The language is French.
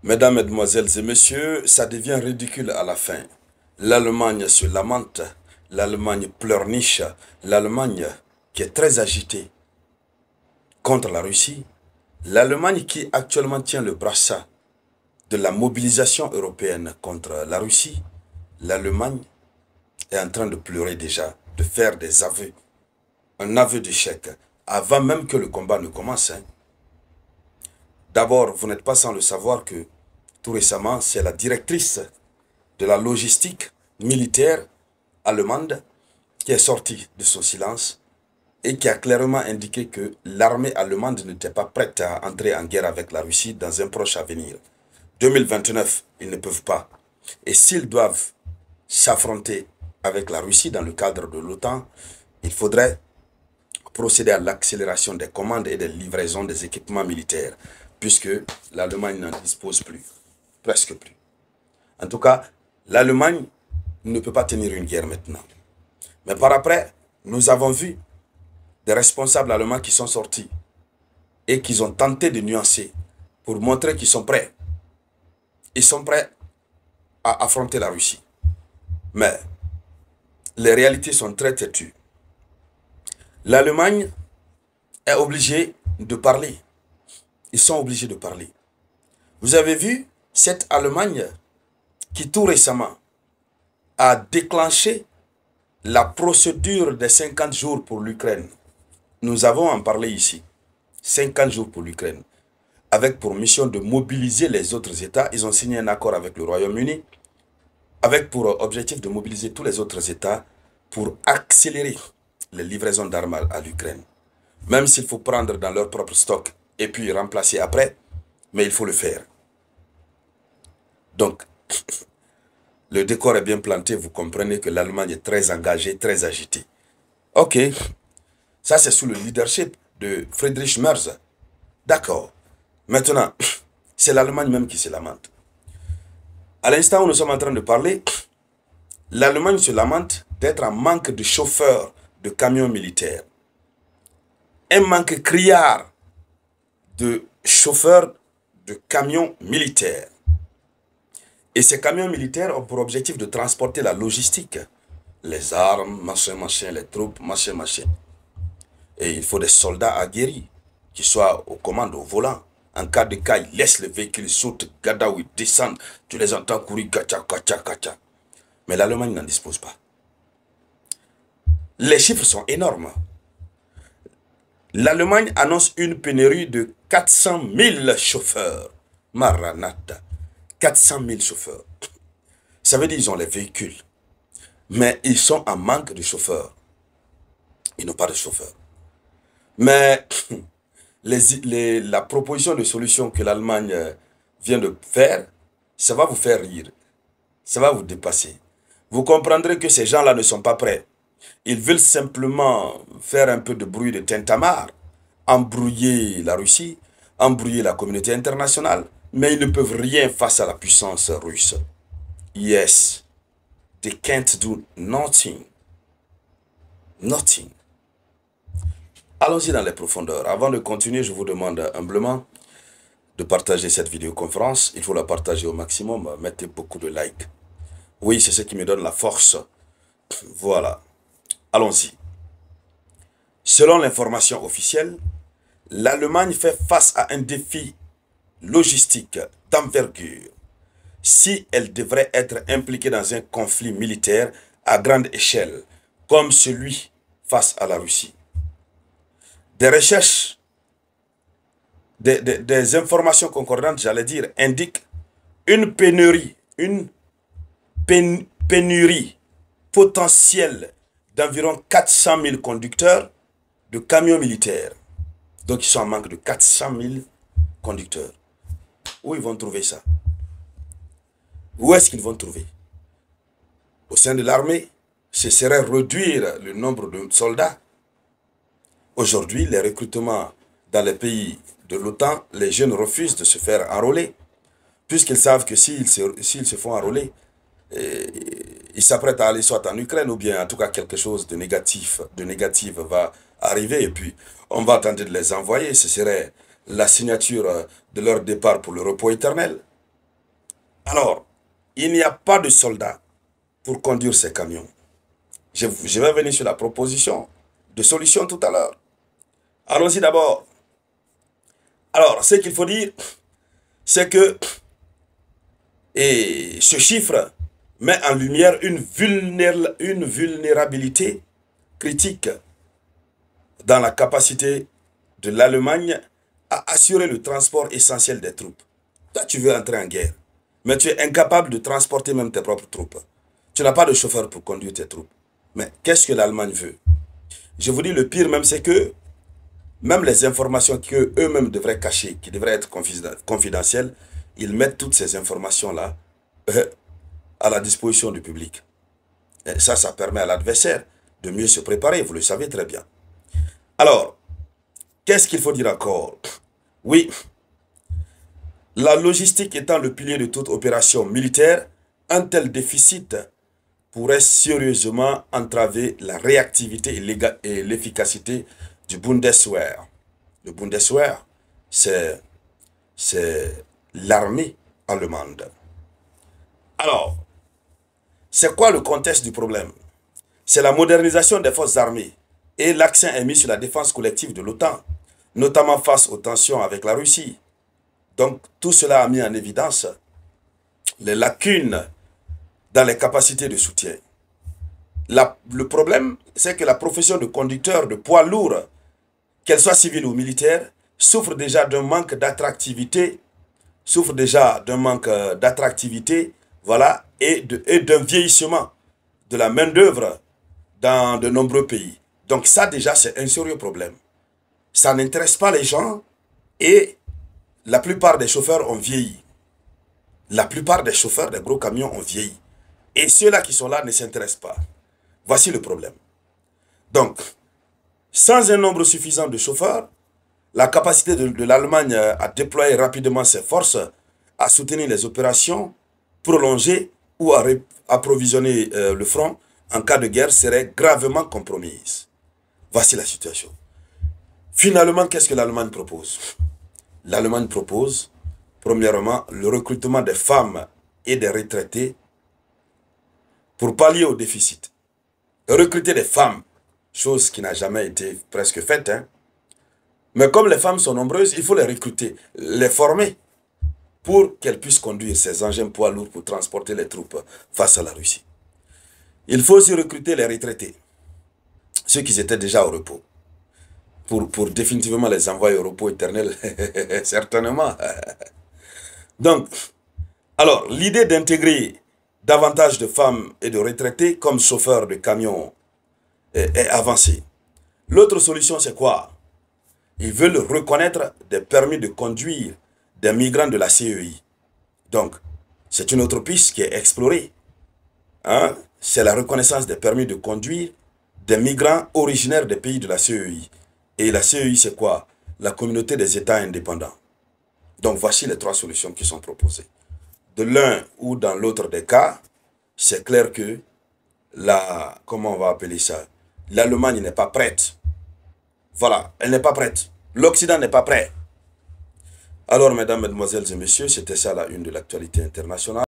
Mesdames, Mesdemoiselles et Messieurs, ça devient ridicule à la fin. L'Allemagne se lamente, l'Allemagne pleurniche, l'Allemagne qui est très agitée contre la Russie, l'Allemagne qui actuellement tient le brassard de la mobilisation européenne contre la Russie, l'Allemagne est en train de pleurer déjà, de faire des aveux, un aveu d'échec, avant même que le combat ne commence. D'abord, vous n'êtes pas sans le savoir que tout récemment, c'est la directrice de la logistique militaire allemande qui est sortie de son silence et qui a clairement indiqué que l'armée allemande n'était pas prête à entrer en guerre avec la Russie dans un proche avenir. 2029, ils ne peuvent pas. Et s'ils doivent s'affronter avec la Russie dans le cadre de l'OTAN, il faudrait procéder à l'accélération des commandes et des livraisons des équipements militaires, puisque l'Allemagne n'en dispose plus, presque plus. En tout cas, l'Allemagne ne peut pas tenir une guerre maintenant. Mais par après, nous avons vu des responsables allemands qui sont sortis et qui ont tenté de nuancer pour montrer qu'ils sont prêts. Ils sont prêts à affronter la Russie. Mais les réalités sont très têtues. L'Allemagne est obligée de parler. Ils sont obligés de parler. Vous avez vu cette Allemagne qui tout récemment a déclenché la procédure des 50 jours pour l'Ukraine. Nous avons en parlé ici. 50 jours pour l'Ukraine. Avec pour mission de mobiliser les autres États. Ils ont signé un accord avec le Royaume-Uni. Avec pour objectif de mobiliser tous les autres États pour accélérer les livraisons d'armes à l'Ukraine. Même s'il faut prendre dans leur propre stock et puis remplacer après, mais il faut le faire. Donc, le décor est bien planté, vous comprenez que l'Allemagne est très engagée, très agitée. Ok, ça c'est sous le leadership de Friedrich Merz. D'accord. Maintenant, c'est l'Allemagne même qui se lamente. À l'instant où nous sommes en train de parler, l'Allemagne se lamente d'être en manque de chauffeurs de camions militaires. Un manque criard de chauffeurs de camions militaires. Et ces camions militaires ont pour objectif de transporter la logistique. Les armes, machin, machin, les troupes, machin, machin. Et il faut des soldats aguerris qui soient aux commandes, au volant. En cas de cas, ils laissent le véhicule, ils sautent, gadaou, ils descendent. Tu les entends courir, kacha, kacha, kacha. Mais l'Allemagne n'en dispose pas. Les chiffres sont énormes. L'Allemagne annonce une pénurie de 400 000 chauffeurs. Maranatha. 400 000 chauffeurs. Ça veut dire qu'ils ont les véhicules. Mais ils sont en manque de chauffeurs. Ils n'ont pas de chauffeurs. Mais la proposition de solution que l'Allemagne vient de faire, ça va vous faire rire. Ça va vous dépasser. Vous comprendrez que ces gens-là ne sont pas prêts. Ils veulent simplement faire un peu de bruit de tintamarre, embrouiller la Russie, embrouiller la communauté internationale, mais ils ne peuvent rien face à la puissance russe. Yes, they can't do nothing. Nothing. Allons-y dans les profondeurs. Avant de continuer, je vous demande humblement de partager cette vidéoconférence. Il faut la partager au maximum. Mettez beaucoup de likes. Oui, c'est ce qui me donne la force. Voilà. Allons-y. Selon l'information officielle, l'Allemagne fait face à un défi logistique d'envergure si elle devrait être impliquée dans un conflit militaire à grande échelle, comme celui face à la Russie. Des recherches, des informations concordantes, j'allais dire, indiquent une pénurie potentielle d'environ 400 000 conducteurs de camions militaires. Donc, ils sont en manque de 400 000 conducteurs. Où ils vont trouver ça? Où est-ce qu'ils vont trouver? Au sein de l'armée, ce serait réduire le nombre de soldats. Aujourd'hui, les recrutements dans les pays de l'OTAN, les jeunes refusent de se faire enrôler, puisqu'ils savent que s'ils se font enrôler, ils s'apprêtent à aller soit en Ukraine ou bien en tout cas quelque chose de négatif va arriver et puis on va tenter de les envoyer. Ce serait la signature de leur départ pour le repos éternel. Alors, il n'y a pas de soldats pour conduire ces camions. Je vais venir sur la proposition de solution tout à l'heure. Allons-y d'abord. Alors, ce qu'il faut dire, c'est que ce chiffre met en lumière une vulnérabilité critique dans la capacité de l'Allemagne à assurer le transport essentiel des troupes. Toi, tu veux entrer en guerre, mais tu es incapable de transporter même tes propres troupes. Tu n'as pas de chauffeur pour conduire tes troupes. Mais qu'est-ce que l'Allemagne veut? Je vous dis, le pire même, c'est que même les informations qu'eux-mêmes devraient cacher, qui devraient être confidentielles, ils mettent toutes ces informations-là à la disposition du public. Et ça permet à l'adversaire de mieux se préparer, vous le savez très bien. Alors, qu'est-ce qu'il faut dire encore? Oui, la logistique étant le pilier de toute opération militaire, un tel déficit pourrait sérieusement entraver la réactivité et l'efficacité du Bundeswehr. Le Bundeswehr, c'est l'armée allemande. Alors, c'est quoi le contexte du problème? C'est la modernisation des forces armées et l'accent est mis sur la défense collective de l'OTAN, notamment face aux tensions avec la Russie. Donc, tout cela a mis en évidence les lacunes dans les capacités de soutien. Le problème, c'est que la profession de conducteur de poids lourds, qu'elle soit civile ou militaire, souffre déjà d'un manque d'attractivité, voilà, et d'un vieillissement de la main-d'œuvre dans de nombreux pays. Donc ça déjà, c'est un sérieux problème. Ça n'intéresse pas les gens et la plupart des chauffeurs ont vieilli. La plupart des chauffeurs des gros camions ont vieilli. Et ceux-là qui sont là ne s'intéressent pas. Voici le problème. Donc, sans un nombre suffisant de chauffeurs, la capacité de l'Allemagne à déployer rapidement ses forces, à soutenir les opérations prolongées ou à approvisionner le front en cas de guerre serait gravement compromise. Voici la situation. Finalement, qu'est-ce que l'Allemagne propose? L'Allemagne propose, premièrement, le recrutement des femmes et des retraités pour pallier au déficit. Recruter des femmes, chose qui n'a jamais été presque faite. Mais comme les femmes sont nombreuses, il faut les recruter, les former pour qu'elles puissent conduire ces engins poids lourds pour transporter les troupes face à la Russie. Il faut aussi recruter les retraités, ceux qui étaient déjà au repos, pour définitivement les envoyer au repos éternel, certainement. Donc, alors, l'idée d'intégrer davantage de femmes et de retraités comme chauffeurs de camions est avancée. L'autre solution, c'est quoi? Ils veulent reconnaître des permis de conduire des migrants de la CEI. Donc, c'est une autre piste qui est explorée. C'est la reconnaissance des permis de conduire des migrants originaires des pays de la CEI. Et la CEI, c'est quoi? La communauté des États indépendants. Donc, voici les trois solutions qui sont proposées. De l'un ou dans l'autre des cas, c'est clair que comment on va appeler ça? L'Allemagne n'est pas prête. Voilà, elle n'est pas prête. L'Occident n'est pas prêt. Alors, mesdames, mesdemoiselles et messieurs, c'était ça la une de l'actualité internationale.